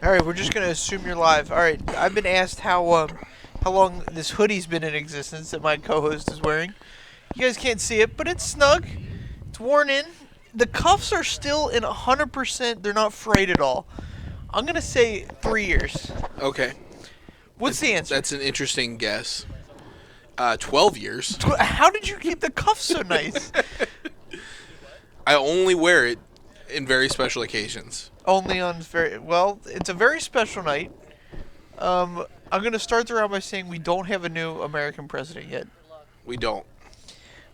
All right, we're just gonna assume you're live. All right, I've been asked how long this hoodie's been in existence that my co-host is wearing. You guys can't see it, but it's snug. It's worn in. The cuffs are still in 100%. They're not frayed at all. I'm gonna say 3 years. Okay. What's the answer? That's an interesting guess. 12 years. How did you keep the cuffs so nice? I only wear it in very special occasions. Only on it's a very special night. I'm gonna start the round by saying we don't have a new American president yet. We don't.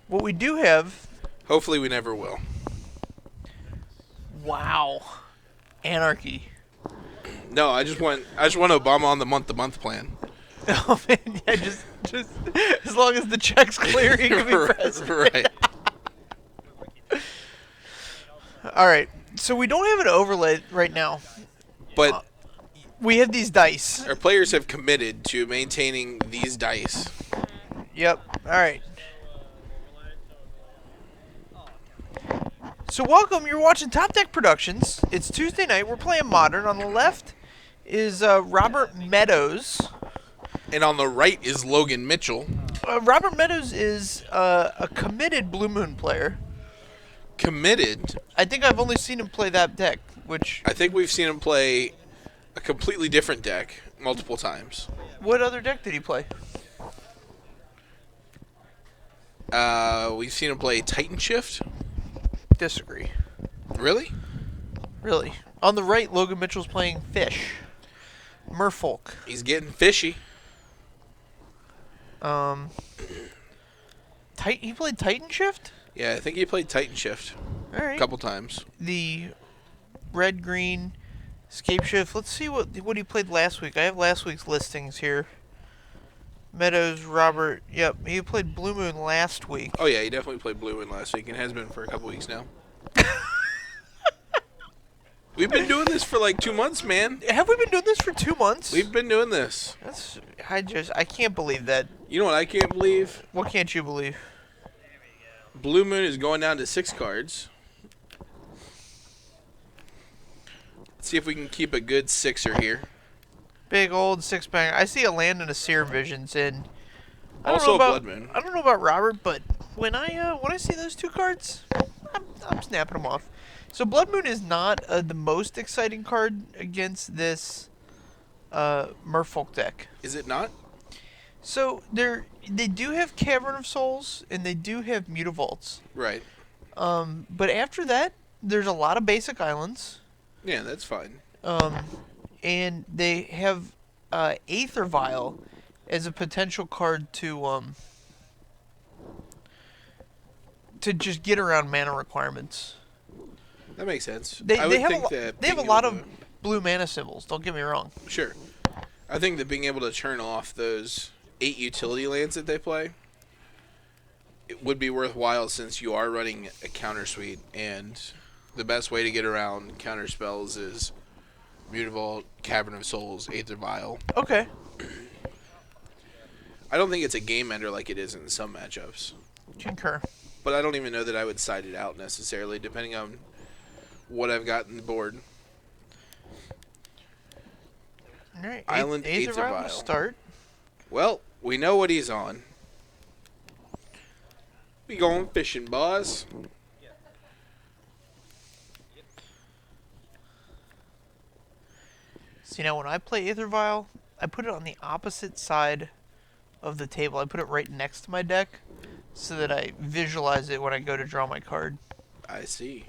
What we do have. Hopefully we never will. Wow. Anarchy. No, I just want Obama on the month-to-month plan. Oh man, yeah, just as long as the check's clear, he can be president. Right. All right, so we don't have an overlay right now. But we have these dice. our players have committed to maintaining these dice. Yep. All right. So welcome. You're watching Top Deck Productions. It's Tuesday night. We're playing Modern. On the left is Robert Meadows. And on the right is Logan Mitchell. Robert Meadows is a committed Blue Moon player. Committed? I think I've only seen him play that deck, which... I think we've seen him play a completely different deck multiple times. What other deck did he play? We've seen him play Titan Shift. Disagree. Really? Really. On the right, Logan Mitchell's playing Fish. Merfolk. He's getting fishy. He played Titan Shift? Yeah, I think he played Titan Shift All right. a couple times. The red-green Scape Shift. Let's see what he played last week. I have last week's listings here. Meadows, Robert. Yep, he played Blue Moon last week. Oh, yeah, he definitely played Blue Moon last week and has been for a couple weeks now. We've been doing this for like 2 months, man. Have we been doing this for 2 months? We've been doing this. I can't believe that. You know what I can't believe? What can't you believe? Blue Moon is going down to 6 cards. Let's see if we can keep a good sixer here. Big old 6-banger. I see a land and a Seer Visions, and Also a Blood Moon. I don't know about Robert, but when I see those 2 cards, I'm snapping them off. So Blood Moon is not the most exciting card against this Merfolk deck. Is it not? So they do have Cavern of Souls and they do have Mutavaults. Right. But after that, there's a lot of basic islands. Yeah, that's fine. And they have Aether Vial as a potential card to just get around mana requirements. That makes sense. They have a lot of blue mana symbols. Don't get me wrong. Sure. I think that being able to turn off those 8 utility lands that they play, it would be worthwhile since you are running a counter suite, and the best way to get around counter spells is Mutavault, Cavern of Souls, Aether Vial. Okay. I don't think it's a game ender like it is in some matchups. Concur. But I don't even know that I would side it out necessarily, depending on what I've got in the board. All right. Island Aether Aether Vial Vial. will start. Well, we know what he's on. We going fishing, boss. See, now when I play Aether Vial, I put it on the opposite side of the table. I put it right next to my deck so that I visualize it when I go to draw my card. I see.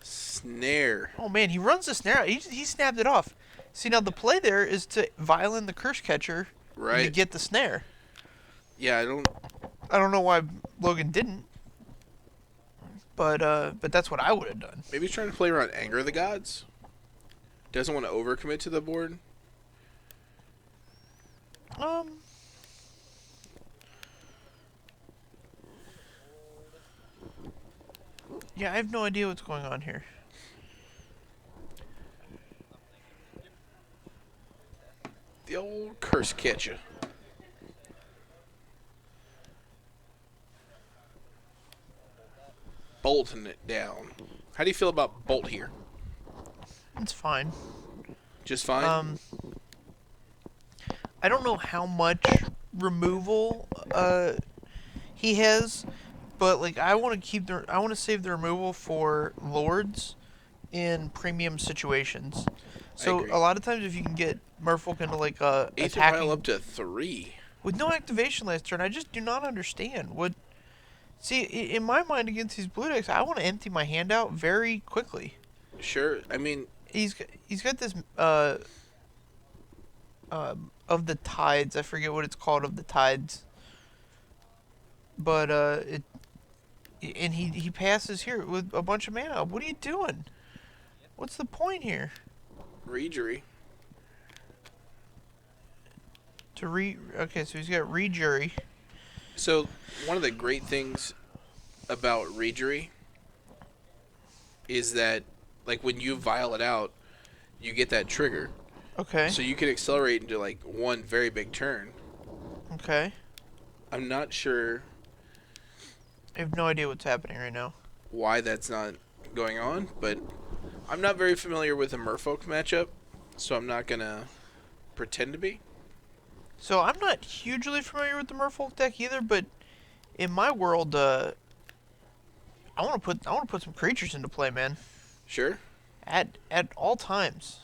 Snare. Oh man, he runs the snare. He snapped it off. See, now the play there is to vial in the Curse Catcher Right. to get the snare. Yeah, I don't know why Logan didn't, but that's what I would have done. maybe he's trying to play around Anger of the Gods. Doesn't want to overcommit to the board. Yeah, I have no idea what's going on here. The old Curse Catcher. Bolting it down. How do you feel about Bolt here? It's fine. Just fine. I don't know how much removal he has, but like I want to I want to save the removal for lords in premium situations. I So agree. a lot of times if you can get Merfolk into like Aether Vial up attacking to 3. with no activation last turn, I just do not understand what. See, in my mind against these blue decks, I want to empty my hand out very quickly. Sure. I mean, He's got this of the tides. I forget what it's called, of the tides. But it and he passes here with a bunch of mana. What are you doing? What's the point here? Rejury. Okay, so he's got rejury. So, one of the great things about Rejury is that, like, when you vial it out, you get that trigger. Okay. So you can accelerate into, like, one very big turn. Okay. I'm not sure I have no idea what's happening right now. why that's not going on, but I'm not very familiar with the Merfolk matchup, so I'm not going to pretend to be. So I'm not hugely familiar with the Merfolk deck either, but in my world, I want to put some creatures into play, man. Sure. At all times.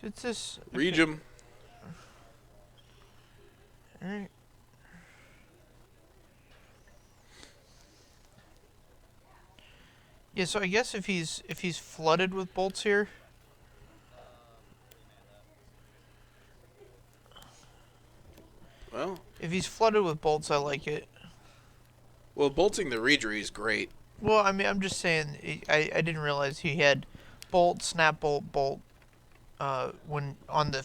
So it's this. Okay. Regem. All right. Yeah, so I guess if he's flooded with bolts here. Well, If he's flooded with bolts, I like it. bolting the Rejury is great. Well, I mean, I'm just saying, I didn't realize he had bolt, snap bolt, bolt, when on the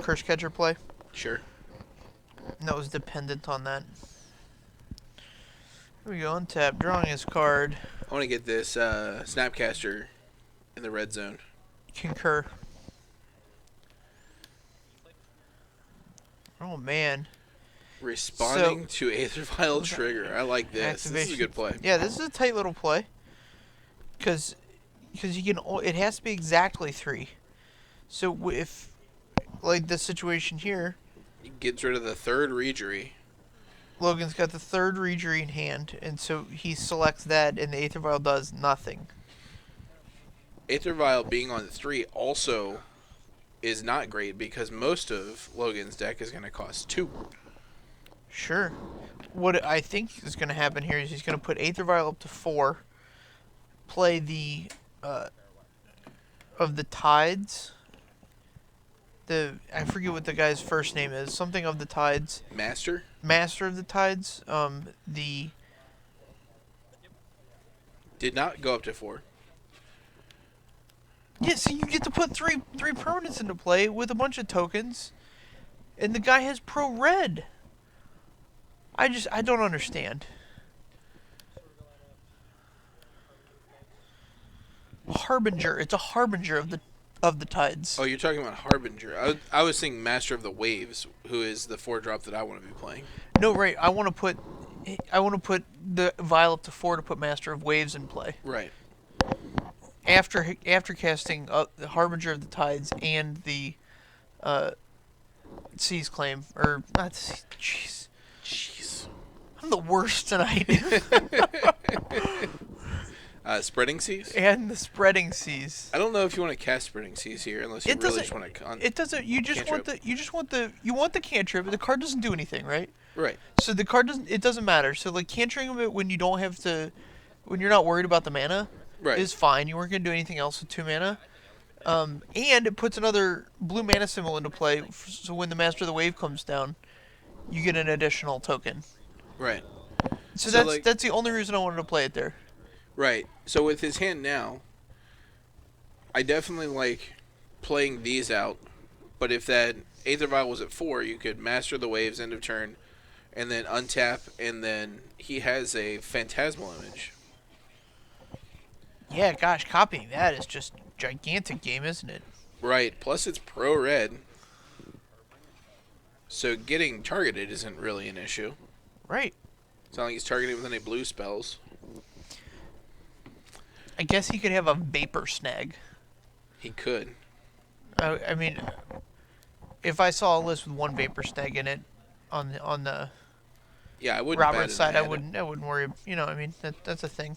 curse catcher play. Sure. And that was dependent on that. Here we go, untap, drawing his card. I want to get this Snapcaster in the red zone. Concur. Oh, man. Responding to Aether Vial trigger. I like this. Activation. This is a good play. Yeah, this is a tight little play. Because you can, it has to be exactly 3. So if, like this situation here, He gets rid of the third Rejury. Logan's got the third rejury in hand, and so he selects that, and the Aether Vial does nothing. Aether Vial being on 3 also is not great because most of Logan's deck is going to cost 2. Sure. What I think is going to happen here is he's going to put Aether Vial up to 4, play the of the tides. I forget what the guy's first name is. Something of the tides. Master? Master of the tides. Did not go up to 4. Yeah, so you get to put three permanents into play with a bunch of tokens, and the guy has pro red. I don't understand. Harbinger. It's a harbinger of the tides. Oh, you're talking about Harbinger. I was thinking Master of the Waves, who is the 4-drop that I want to be playing. No, right. I want to put the vial up to 4 to put Master of Waves in play. Right. After casting the Harbinger of the Tides and the Seas Claim, or not. Jeez, I'm the worst tonight. Spreading Seas? And the Spreading Seas. I don't know if you want to cast Spreading Seas here unless you really just want to. It doesn't. You want the cantrip. The card doesn't do anything, right? Right. So the card doesn't. It doesn't matter. So like cantering it when you don't have to, when you're not worried about the mana, Right. is fine. You weren't gonna do anything else with 2 mana. And it puts another blue mana symbol into play. So when the Master of the Wave comes down, you get an additional token. Right. So like, that's the only reason I wanted to play it there. Right. So with his hand now, I definitely like playing these out. But if that Aether Vial was at 4, you could Master the Waves end of turn, and then untap, and then he has a Phantasmal Image. Yeah, gosh, copying that is just gigantic game, isn't it? Right. Plus it's pro red, so getting targeted isn't really an issue. Right. It's not like he's targeted with any blue spells. I guess he could have a vapor snag. He could. I mean, if I saw a list with one vapor snag in it, on the Yeah, I wouldn't bat Robert's an side, I eye. wouldn't worry. You know, I mean, that's a thing.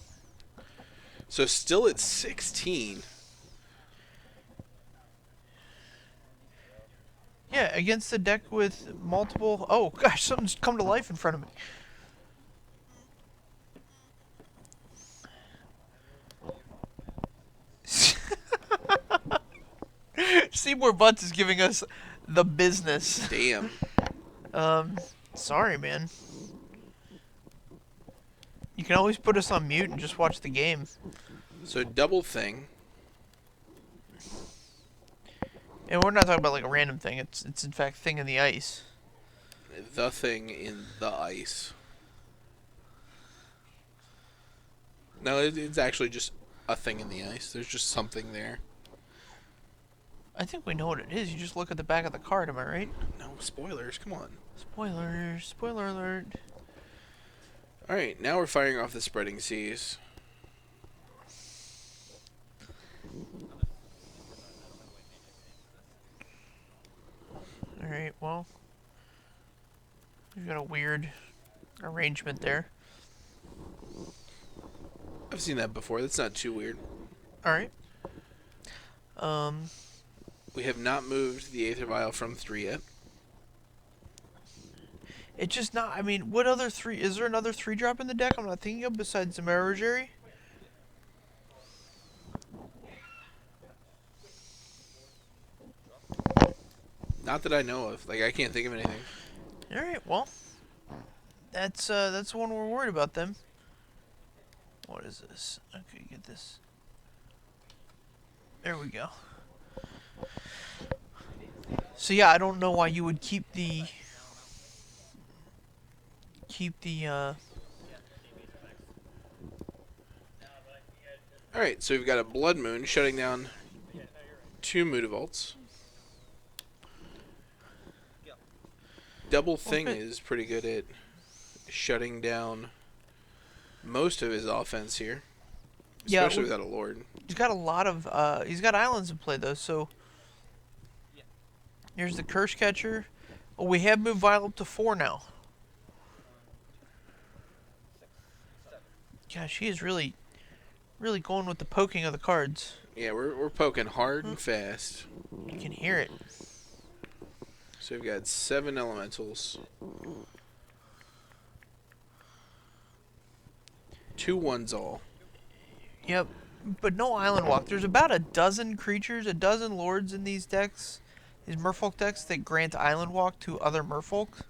So still at 16. Yeah, against the deck with multiple. Oh gosh, something's come to life in front of me. Seymour Butts is giving us the business. Damn. Sorry, man. You can always put us on mute and just watch the game. So double thing. And we're not talking about like a random thing. It's in fact thing in the ice. The thing in the ice. No, it's actually just a thing in the ice. There's just something there. I think we know what it is. You just look at the back of the card. Am I right? No spoilers. Come on. Spoilers. Spoiler alert. All right, now we're firing off the spreading seas. All right. Well, we've got a weird arrangement there. I've seen that before. That's not too weird. All right. We have not moved the Aether Vial from 3 yet. It's just not. I mean, what other three? Is there another 3-drop in the deck I'm not thinking of besides the Merfolk? Not that I know of. Like, I can't think of anything. All right. Well, that's the one we're worried about then. What is this? Okay, get this. There we go. So yeah, I don't know why you would keep the Alright, so we've got a Blood Moon shutting down 2 Mutavolts. Double Thing Okay. is pretty good at shutting down most of his offense here. Yeah, Especially without a Lord. He's got a lot of he's got islands in play though, so here's the Curse Catcher. Oh, we have moved Vile up to 4 now. Gosh, he is really going with the poking of the cards. Yeah, we're poking hard and fast. You can hear it. So we've got 7 elementals. 2 ones all. Yep, but no Island Walk. There's about a dozen creatures, a dozen lords in these decks, these Merfolk decks that grant Island Walk to other Merfolk.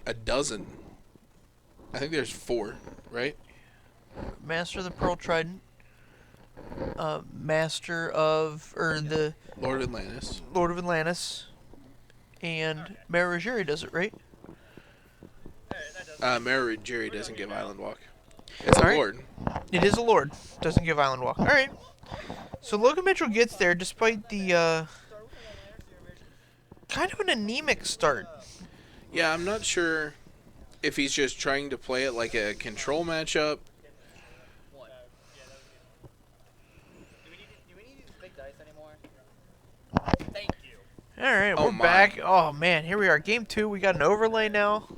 A dozen. I think there's 4, right? Master of the Pearl Trident, Master of, or the Lord of Atlantis. Lord of Atlantis, and Merfolk does it, right? Mary Jerry doesn't give Island Walk. It's a Alright. Lord. It is a Lord. Doesn't give Island Walk. Alright. So Logan Mitchell gets there despite the, kind of an anemic start. Yeah, I'm not sure if he's just trying to play it like a control matchup. Alright, Oh we're my. back. Oh, man. Here we are. Game 2. We got an overlay now.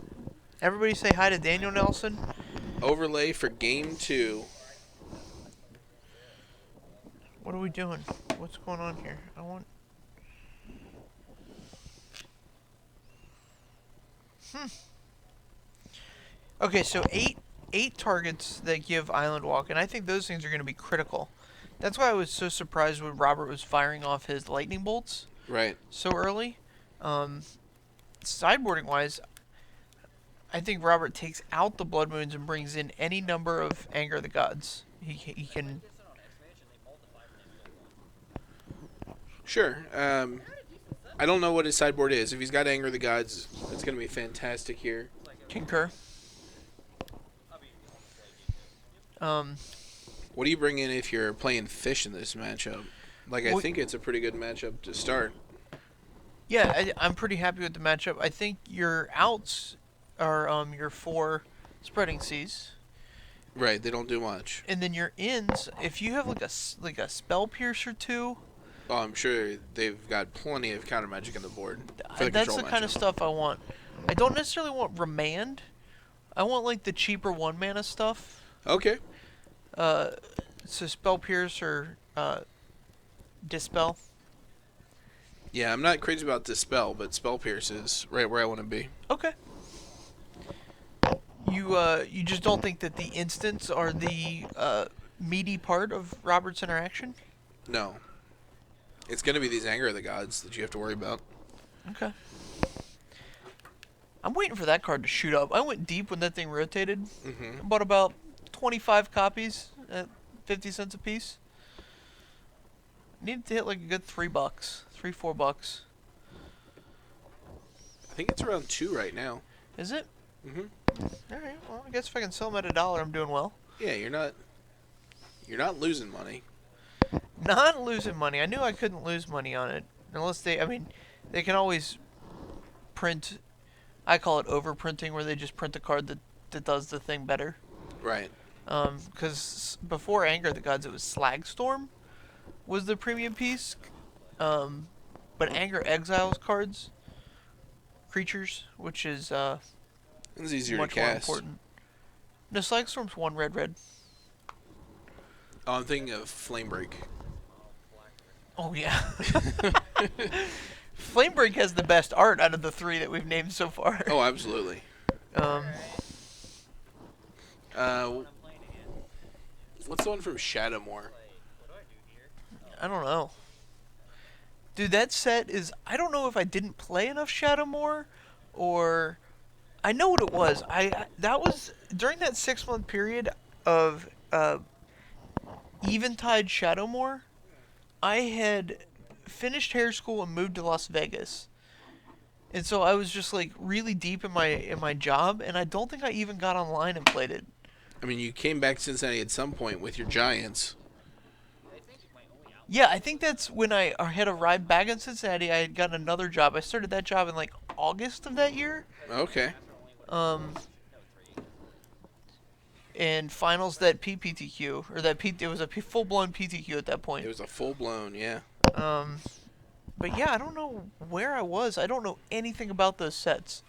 Everybody say hi to Daniel Nelson. Overlay for game 2. What are we doing? What's going on here? I want... Okay, so eight targets that give Island Walk, and I think those things are going to be critical. That's why I was so surprised when Robert was firing off his lightning bolts Right. so early. Sideboarding wise, I think Robert takes out the Blood Moons and brings in any number of Anger of the Gods. He can. Sure. I don't know what his sideboard is. If he's got Anger of the Gods, it's going to be fantastic here. Concur. What do you bring in if you're playing Fish in this matchup? Like, I think it's a pretty good matchup to start. Yeah, I'm pretty happy with the matchup. I think your outs are your 4 Spreading Seas. Right, they don't do much. And then your ins, if you have like a spell piercer too, Oh, I'm sure they've got plenty of counter magic on the board for the that's control the kind of matchup. stuff I want. I don't necessarily want remand. I want like the cheaper 1 mana stuff. Okay. Uh, so spell piercer, dispel. Yeah, I'm not crazy about Dispel, but Spell Pierce is right where I want to be. Okay. You just don't think that the instants are the meaty part of Robert's interaction? No. It's going to be these Anger of the Gods that you have to worry about. Okay. I'm waiting for that card to shoot up. I went deep when that thing rotated. Mm-hmm. Bought about 25 copies at 50 cents a piece. Needed to hit like a good $3, $4. I think it's around 2 right now. Is it? Mm-hmm. All right. Well, I guess if I can sell them at $1, I'm doing well. Yeah, you're not losing money. Not losing money. I knew I couldn't lose money on it unless they. I mean, they can always print. I call it overprinting, where they just print a card that does the thing better. Right. Because before Anger of the Gods, it was Slagstorm was the premium piece. But Anger exiles cards, creatures, which is It's easier much to more cast. important. No, Slagstorm's 1 red. Oh, I'm thinking of Flamebreak. Oh yeah. Flamebreak has the best art out of the 3 that we've named so far. Oh, absolutely. Um, What's the one from Shadowmoor? I don't know. Dude, that set is... I don't know if I didn't play enough Shadowmoor, or... I know what it was. That was... During that 6-month period of Eventide Shadowmoor, I had finished hair school and moved to Las Vegas. And so I was just, like, really deep in my job, and I don't think I even got online and played it. I mean, you came back to Cincinnati at some point with your Giants. Yeah, I think that's when I had arrived back in Cincinnati. I had gotten another job. I started that job in like August of that year. Okay. And finals that PPTQ or it was a full-blown PTQ at that point. It was a full-blown, yeah. But yeah, I don't know where I was. I don't know anything about those sets.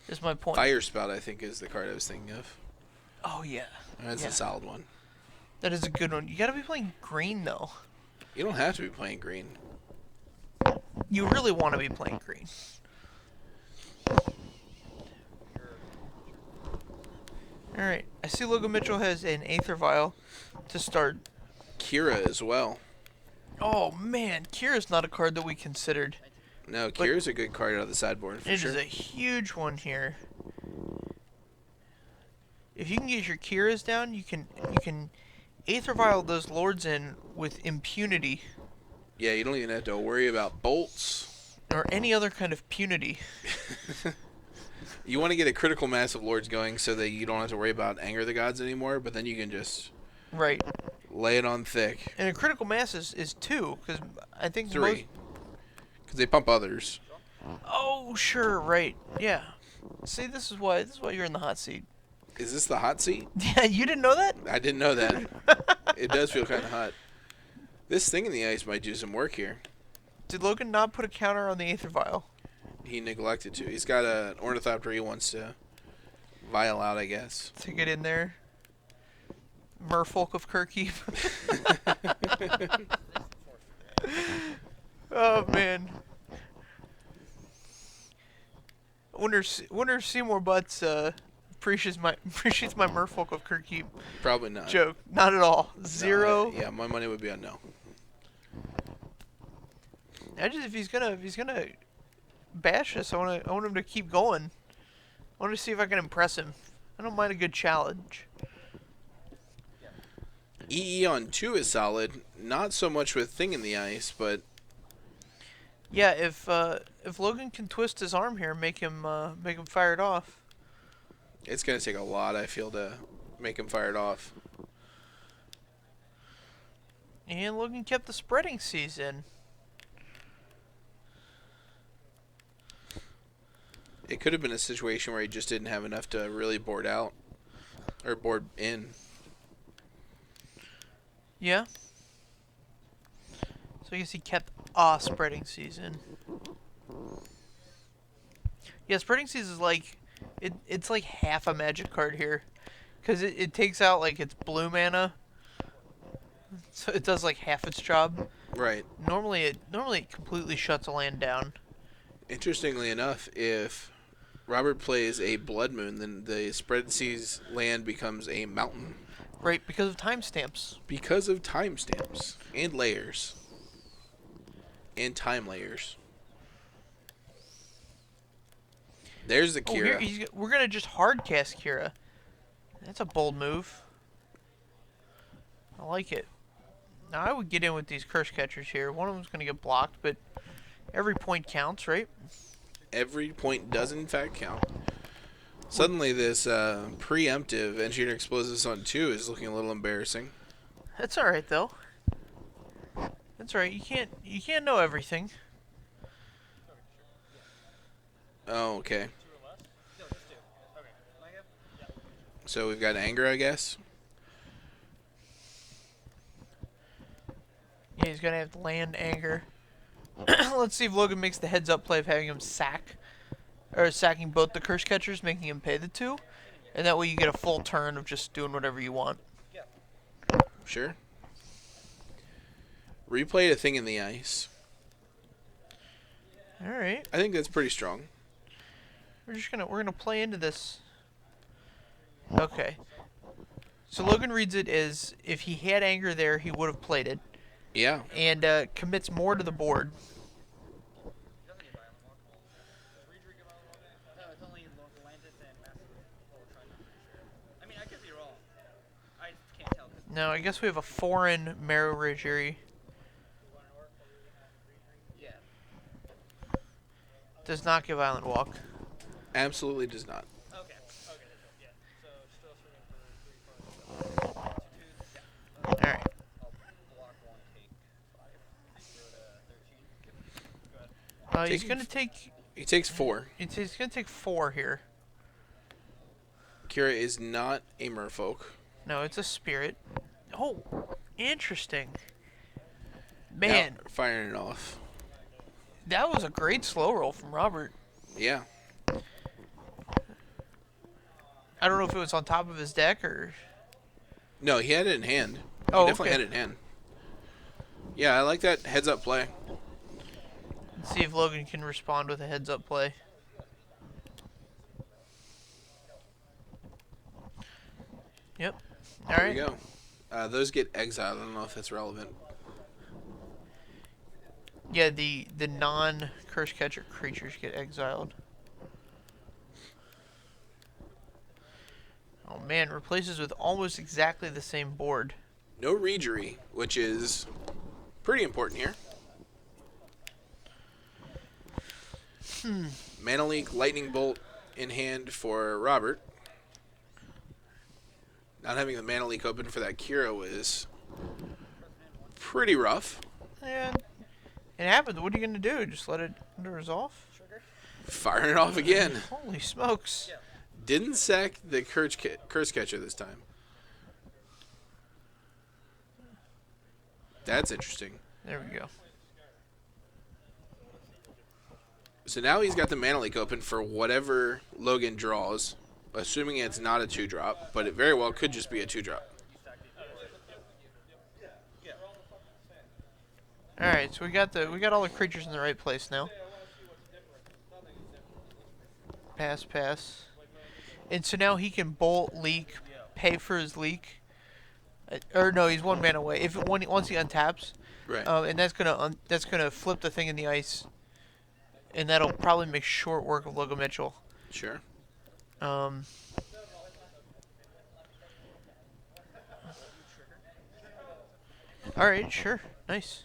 Is my point. Fire Spout, I think, is the card I was thinking of. Oh yeah. That's Yeah. a solid one. That is a good one. You got to be playing green though. You don't have to be playing green. You really want to be playing green. Alright, I see Logan Mitchell has an Aether Vial to start. Kira as well. Oh man, Kira's not a card that we considered. No, Kira's a good card out of the sideboard for It sure. is a huge one here. If you can get your Kiras down, you can Aether Vial those lords in with impunity. Yeah, you don't even have to worry about bolts. Or any other kind of punity. You want to get a critical mass of lords going so that you don't have to worry about Anger of the Gods anymore, but then you can just Right. lay it on thick. And a critical mass is 2, because I think 3. Because they pump others. Oh, sure, right. Yeah. See, this is why you're in the hot seat. Is this the hot seat? Yeah, you didn't know that? I didn't know that. It does feel kind of hot. This thing in the ice might do some work here. Did Logan not put a counter on the Aether Vial? He neglected to. He's got an Ornithopter he wants to vial out, I guess. To get in there. Merfolk of Kirky. Oh, man. I wonder if Seymour Butts appreciates my Merfolk of Kirky Probably not. joke. Not at all. No, Zero. yeah, my money would be on no. If he's gonna bash us, I want him to keep going. I want to see if I can impress him. I don't mind a good challenge. EE on 2 is solid. Not so much with Thing in the Ice, but Yeah, if Logan can twist his arm here, make him fire it off. it's going to take a lot, I feel, to make him fire it off. And Logan kept the spreading season. It could have been a situation where he just didn't have enough to really board out. Or board in. Yeah. So I guess he kept a spreading season. Yeah, spreading season is like it's like half a magic card here, because it takes out like its blue mana, so it does like half its job. Right. Normally it completely shuts a land down. Interestingly enough, if Robert plays a Blood Moon, then the Spread Seas land becomes a mountain. Right, because of timestamps. Because of timestamps and layers. And time layers. There's the Oh, Kira. we're gonna just hard cast Kira. That's a bold move. I like it. Now I would get in with these curse catchers here. One of them's gonna get blocked, but every point counts, right? Every point does in fact count. Suddenly, this preemptive Engineered Explosives on 2 is looking a little embarrassing. That's all right though. That's all right. You can't know everything. Oh, okay. So we've got anger, I guess. Yeah, he's gonna have to land anger. Let's see if Logan makes the heads up play of having him sacking both the curse catchers, making him pay the 2, and that way you get a full turn of just doing whatever you want. Sure. Replayed a thing in the ice. All right. I think that's pretty strong. We're gonna play into this. Okay. So Logan reads it as if he had anger there, he would have played it, Yeah. and commits more to the board. Now I guess we have a foreign Marrow Rajiri. Does not give Island Walk. Absolutely does not. Alright. He's going to take... He takes 4. He's going to take 4 here. Kira is not a merfolk. No, it's a spirit. Oh, interesting. Man. Now, firing it off. That was a great slow roll from Robert. Yeah. I don't know if it was on top of his deck or... No, he had it in hand. Oh, He definitely okay. had it in hand. Yeah, I like that heads-up play. Let's see if Logan can respond with a heads-up play. Yep. All There right. we go. Those get exiled. I don't know if that's relevant. Yeah, the non-curse catcher creatures get exiled. Oh man, replaces with almost exactly the same board. No Regery, which is pretty important here. Mana Leak, Lightning Bolt in hand for Robert. Not having the Mana Leak open for that Kira was pretty rough. Yeah, it happens. What are you gonna do? Just let it resolve? Firing it off again. Holy smokes! Didn't sack the curse catcher this time. That's interesting. There we go. So now he's got the Mana Leak open for whatever Logan draws, assuming it's not a 2-drop, but it very well could just be a 2-drop. All right, so we got all the creatures in the right place now. Pass, pass. And so now he can bolt, leak, pay for his leak. Or no, he's 1 mana away. Once he untaps, Right. and that's gonna flip the thing in the ice, and that'll probably make short work of Logan Mitchell. Sure. All right, sure, nice.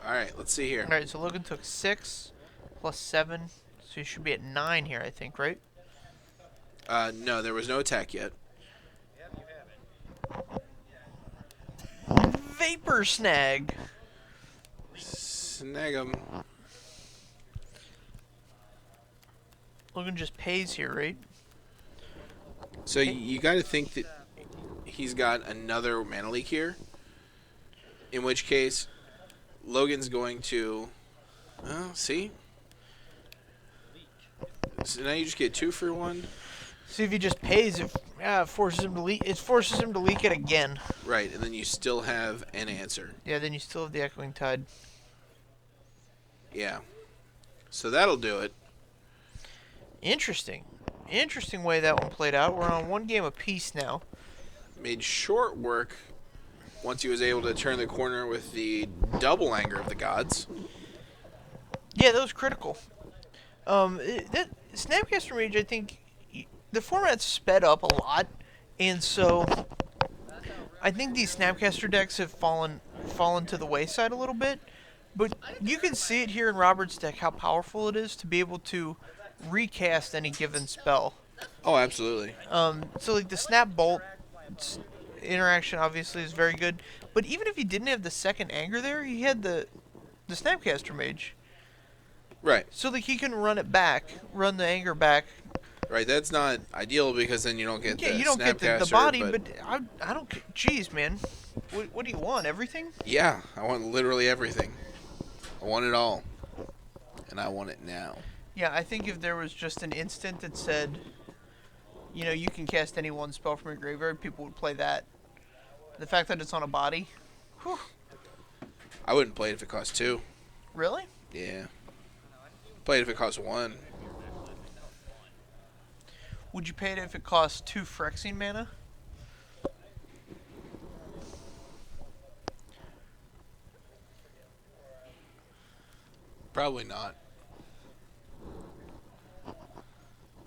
All right, let's see here. All right, so Logan took 6 plus 7, so he should be at 9 here, I think, right? No, there was no attack yet. sniper snag. Snag him. Logan just pays here, right? So you got to think that he's got another mana leak here. In which case, Logan's going to... Well, see? So now you just get 2 for 1. See if he just pays, it forces him to leak. It forces him to leak it again. Right, and then you still have an answer. Yeah, then you still have the Echoing Tide. Yeah. So that'll do it. Interesting. Interesting way that one played out. We're on 1 game apiece now. Made short work once he was able to turn the corner with the double Anger of the Gods. Yeah, that was critical. That Snapcaster Mage, I think, the format's sped up a lot, and so I think these Snapcaster decks have fallen to the wayside a little bit. But you can see it here in Robert's deck how powerful it is to be able to recast any given spell. Oh, absolutely. So like the Snap Bolt interaction obviously is very good, but even if he didn't have the second Anger there, he had the Snapcaster Mage. Right. So like he can run the Anger back. Right, that's not ideal because then you don't get Yeah, the you don't get the Snapcaster, body, but I don't. Jeez, man, what do you want? Everything? Yeah, I want literally everything. I want it all, and I want it now. Yeah, I think if there was just an instant that said, you know, you can cast any one spell from your graveyard, people would play that. The fact that it's on a body, whew, I wouldn't play it if it cost 2. really? Yeah. Play it if it cost 1. Would you pay it if it cost 2 Phyrexian mana? Probably not.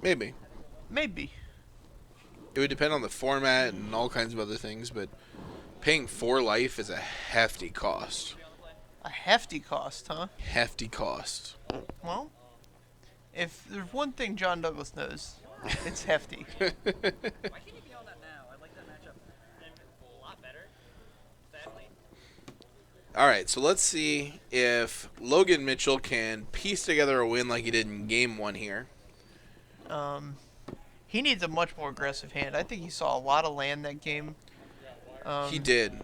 Maybe. Maybe. It would depend on the format and all kinds of other things, but paying 4 life is a hefty cost. A hefty cost, huh? Hefty cost. Well, if there's one thing John Douglas knows, it's hefty. Why can't you be on that now? I like that matchup a lot better. Sadly. Alright, so let's see if Logan Mitchell can piece together a win like he did in Game 1 here. He needs a much more aggressive hand. I think he saw a lot of land that game. He did.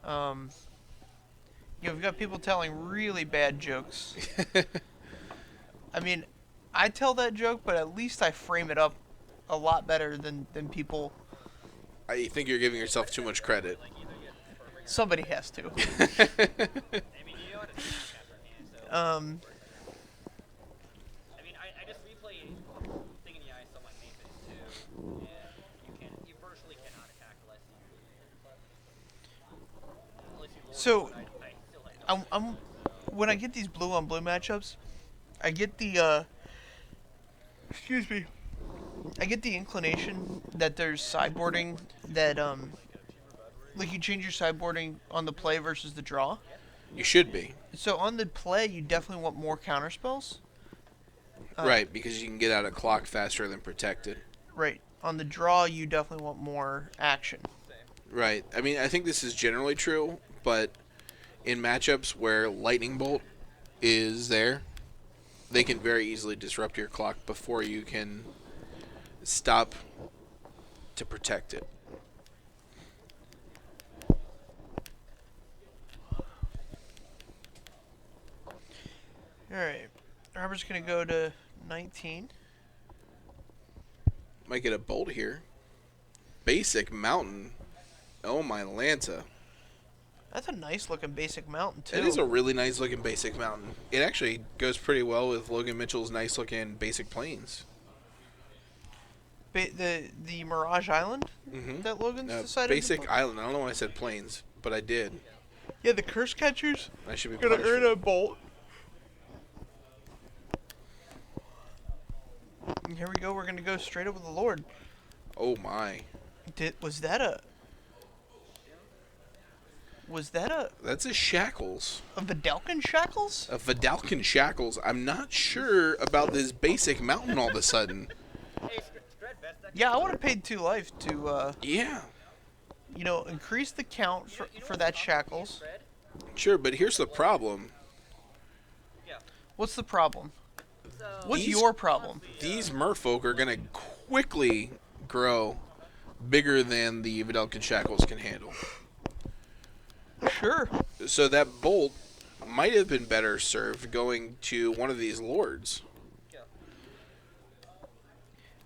You know, we've got people telling really bad jokes. I mean, I tell that joke, but at least I frame it up a lot better than people. I think you're giving yourself too much credit. Somebody has to. I mean, you know what it's so. I mean, I just replay Thing in the Eye on my Mason too, and you virtually cannot attack unless you So, I still like I'm when I get these blue on blue matchups, I get the excuse me, I get the inclination that there's sideboarding that like you change your sideboarding on the play versus the draw. You should be. So on the play, you definitely want more counter spells. Right, because you can get out of clock faster than protected. Right. On the draw, you definitely want more action. Right. I mean, I think this is generally true, but in matchups where Lightning Bolt is there, they can very easily disrupt your clock before you can stop to protect it. Alright. Robert's going to go to 19. Might get a bolt here. Basic Mountain. Oh, my Lanta. That's a nice looking basic mountain, too. It is a really nice looking Basic Mountain. It actually goes pretty well with Logan Mitchell's nice looking Basic Plains. The Mirage Island that Logan's decided Basic Island. I don't know why I said Plains, but I did. Yeah, the Curse Catchers I should be going to punished earn for a bolt. And here we go. We're going to go straight up with the Lord. Oh my. Was that a That's a Shackles. Vidalcan Shackles? A Vidalcan Shackles. I'm not sure about this Basic Mountain all of a sudden. Hey, Stred Yeah, I would have paid 2 life to, Yeah, increase the count for that shackles. sure, but here's the problem. Yeah. What's the problem? So What's These your problem? these merfolk are gonna quickly grow bigger than the Videlkin shackles can handle. Sure. So that bolt might have been better served going to one of these lords. yeah.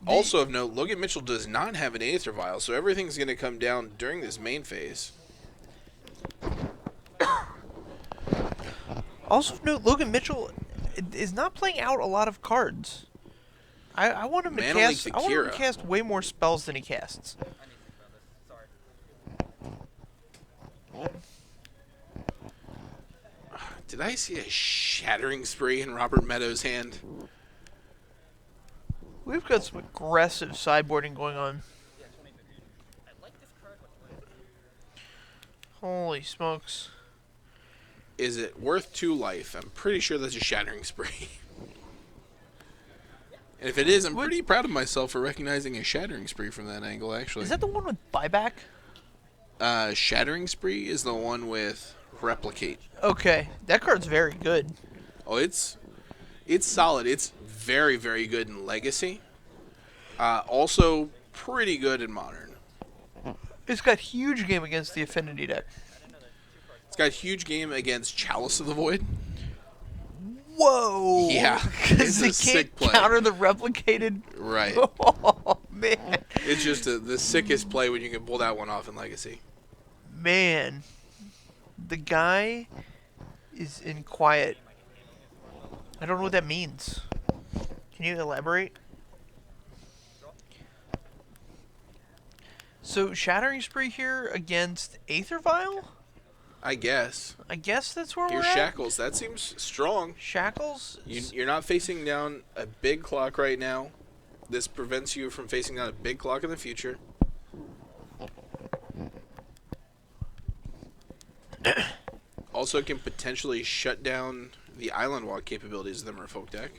Also of note, Logan Mitchell does not have an Aether Vial, so everything's going to come down during this main phase. Also, note Logan Mitchell is not playing out a lot of cards. I want him to Mana Link cast. the I want him to Kira. cast way more spells than he casts. I need to think about this. Sorry. Did I see a shattering spree in Robert Meadows' hand? We've got some aggressive sideboarding going on. Yeah, 2015. I like this card, but Holy smokes! Is it worth 2 life? I'm pretty sure that's a shattering spree. And if it is, I'm What- pretty proud of myself for recognizing a shattering spree from that angle, actually. Is that the one with buyback? Shattering spree is the one with replicate. Okay, that card's very good. Oh, it's solid. It's very, very good in Legacy. Also, pretty good in Modern. It's got huge game against the Affinity deck. It's got a huge game against Chalice of the Void. Whoa! Yeah, Because it's they a sick can't play. counter the replicated. Right. Oh man, It's just the sickest play when you can pull that one off in Legacy. man, the guy is in quiet. I don't know what that means. Can you elaborate? So Shattering Spree here against Aether Vial? I guess. I guess that's where Your we're at. Shackles, that seems strong. Shackles. You're not facing down a big clock right now. This prevents you from facing down a big clock in the future. Also can potentially shut down the Island Walk capabilities of the Merfolk deck.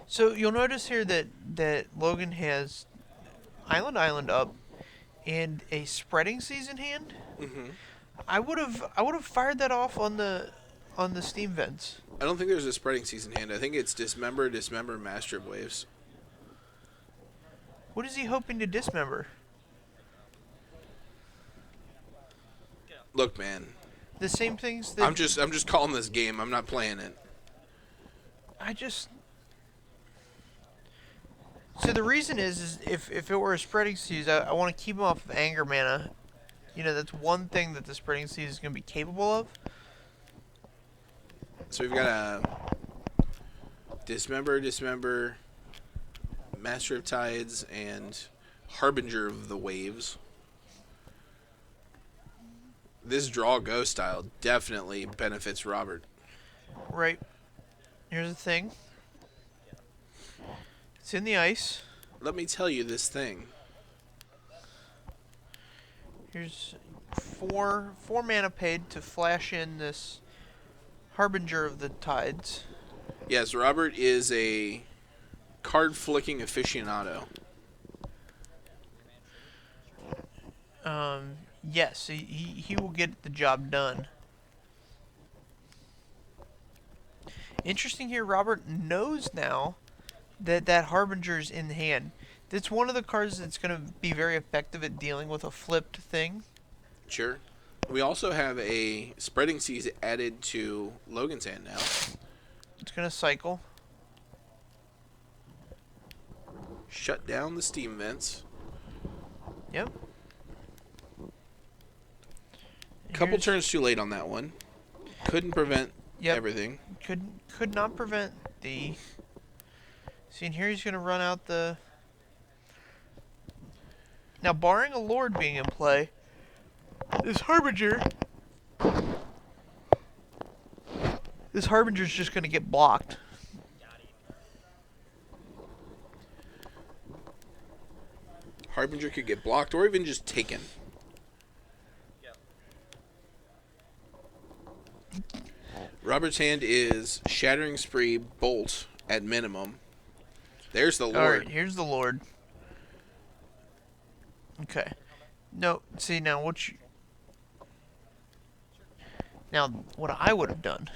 So you'll notice here that Logan has Island up and a Spreading Season hand. Mm-hmm. I would have fired that off on the steam vents. I don't think there's a Spreading Season hand. I think it's Dismember, Master of Waves. What is he hoping to dismember? Look, man, The same things that I'm just calling this game. I'm not playing it. So the reason is if it were a Spreading Seas, I want to keep him off of Anger Mana. That's one thing that the Spreading Seas is going to be capable of. So we've got a Dismember, Master of Tides, and Harbinger of the Waves. This draw go style definitely benefits Robert. Right. Here's the thing. It's in the ice. Let me tell you this thing. Here's four mana paid to flash in this Harbinger of the Tides. Yes, Robert is a card flicking aficionado. Yes, he will get the job done. Interesting here, Robert knows now that Harbinger's in hand. That's one of the cards that's going to be very effective at dealing with a flipped thing. Sure. We also have a Spreading Seas added to Logan's hand now. It's going to cycle. Shut down the steam vents. Yep. Couple Here's- turns too late on that one. Couldn't prevent Yep. everything. Could not prevent the... See, and here he's going to run out the... Now, barring a Lord being in play, this Harbinger's just going to get blocked. Harbinger could get blocked or even just taken. Robert's hand is Shattering Spree, Bolt at minimum. There's the All Lord. right, here's the Lord. Okay. No, see now what I would have done.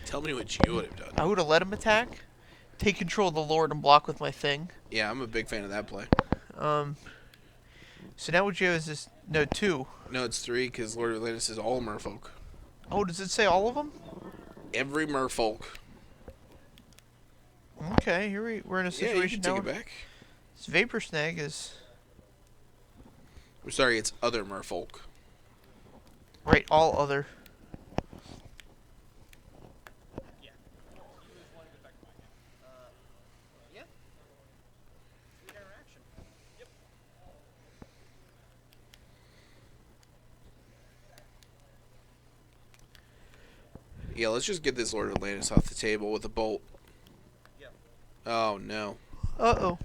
Tell me what you would have done. I would have let him attack, take control of the Lord, and block with my thing. Yeah, I'm a big fan of that play. So now what you have is this. No, 2. No, it's 3 because Lord of Atlantis is all Merfolk. Oh, does it say all of them? Every Merfolk. Okay, we're in a Yeah, you situation can now. take it back. This Vapor Snag is I'm sorry, it's other Merfolk. right. All other. Yeah. You lose one, good back to mine. Yeah. Good interaction. Yep. Yeah, let's just get this Lord of Atlantis off the table with a bolt. Yeah. Oh, no. Uh-oh.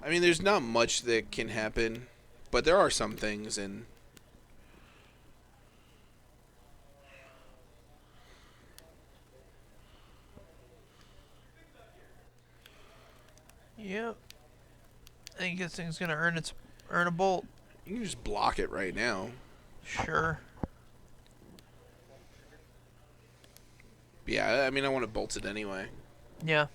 I mean, there's not much that can happen, but there are some things, and Yep. I think this thing's gonna earn a bolt. you can just block it right now. Sure. But yeah, I mean, I want to bolt it anyway. Yeah.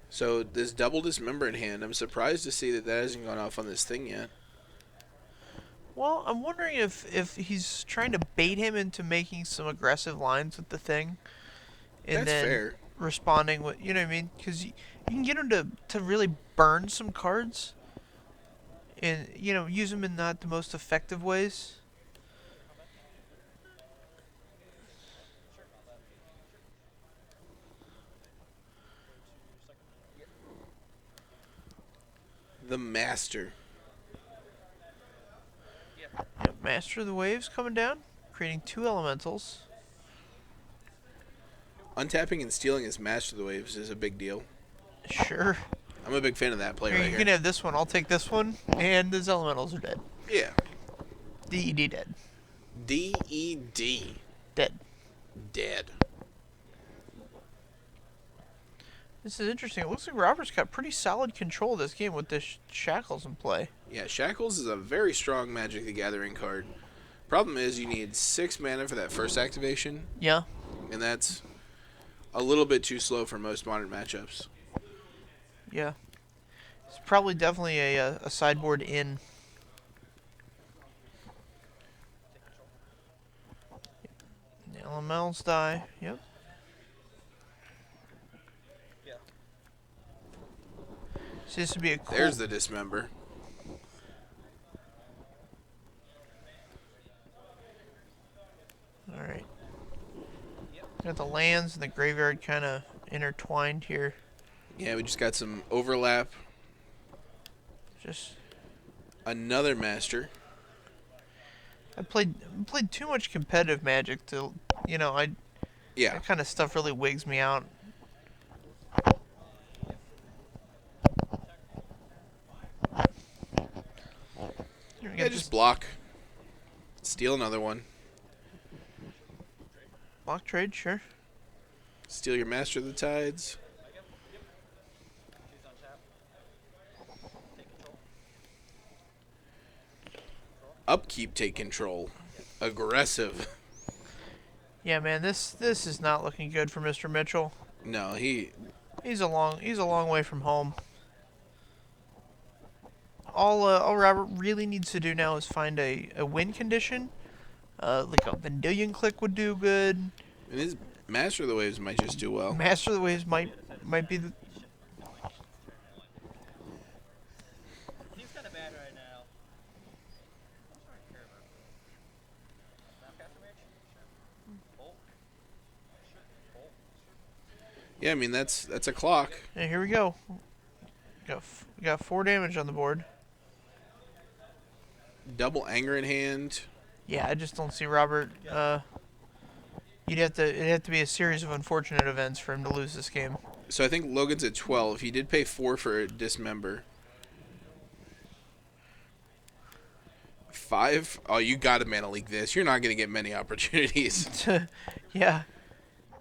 So this double dismember in hand, I'm surprised to see that hasn't gone off on this thing yet. Well, I'm wondering if he's trying to bait him into making some aggressive lines with the thing, and That's then fair. responding with, you know what I mean? Because you can get him to really burn some cards, and use them in not the most effective ways. The Master. Yep, Master of the Waves coming down, creating 2 elementals. Untapping and stealing his Master of the Waves is a big deal. Sure. I'm a big fan of that play Here, right you here. can have this one. I'll take this one, and his elementals are dead. Yeah. DED dead. D-E-D. Dead. Dead. This is interesting. It looks like Robert's got pretty solid control of this game with this Shackles in play. Yeah, Shackles is a very strong Magic the Gathering card. Problem is you need 6 mana for that first activation, Yeah. and that's a little bit too slow for most modern matchups. Yeah. It's probably definitely a sideboard in. The elementals die. Yep. Yeah. So this would be a cool. There's the Dismember. All right. Got the lands and the graveyard kind of intertwined here. Yeah, we just got some overlap. Just Another Master. I played too much competitive Magic to, Yeah. that kind of stuff really wigs me out. Here we Yeah, got just this block. Steal another one. block trade, sure. Steal your Master of the Tides. Choose on tap. Take control. Upkeep, take control. Aggressive. Yeah, man, this is not looking good for Mr. Mitchell. No, He's a long way from home. All Robert really needs to do now is find a win condition. Like a Vendilion Click would do good. and his Master of the Waves might just do well. Master of the Waves might be the. He's kind of bad right now. I'm sorry to hear about. Snapcaster Mage? Sure. Bolt? Sure. Bolt? Yeah, I mean that's a clock. And here we go. We got 4 damage on the board. Double Anger in hand. Yeah, I just don't see Robert. It'd have to be a series of unfortunate events for him to lose this game. So I think Logan's at 12. He did pay 4 for a Dismember. 5? Oh, you gotta Mana Leak this. You're not gonna get many opportunities. Yeah.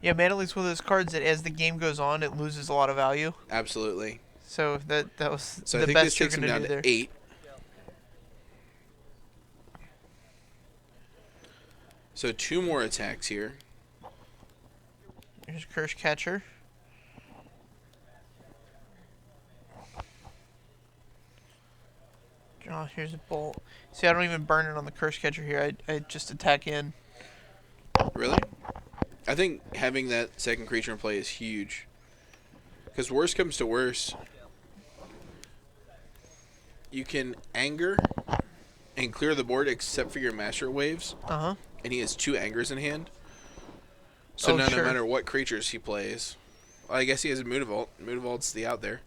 Yeah, Manaling's one of those cards that as the game goes on, it loses a lot of value. Absolutely. So that was So I the think this best you're takes him gonna down do to there. 8. So 2 more attacks here. Here's Curse Catcher. Oh, here's a bolt. See, I don't even burn it on the Curse Catcher here. I just attack in. Really? I think having that second creature in play is huge. Because worst comes to worst, you can anger and clear the board except for your Master Waves. Uh-huh. And he has 2 angers in hand. So Oh, no sure. matter what creatures he plays. Well, I guess he has a Mutavault. Mutavault's the out there.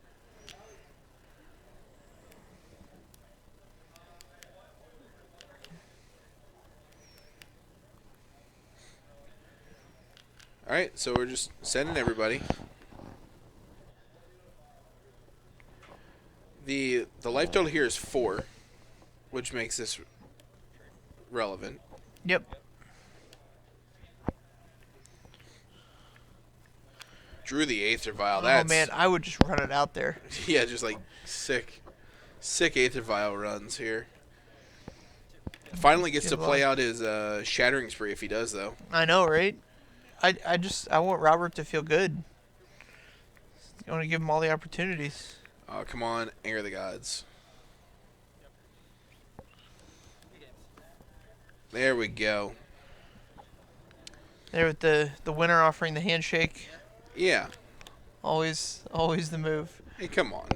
Alright, so we're just sending everybody. The life total here is 4, which makes this relevant. Yep. Drew the Aether Vial. Oh, That's man, I would just run it out there. yeah, just like sick Aether Vial runs here. Finally gets to Good play luck. out his Shattering Spree if he does, though. I know, right? I want Robert to feel good. I want to give him all the opportunities. Oh, come on, Anger the Gods. There we go. There with the winner offering the handshake. Yeah. Always the move. Hey, come on.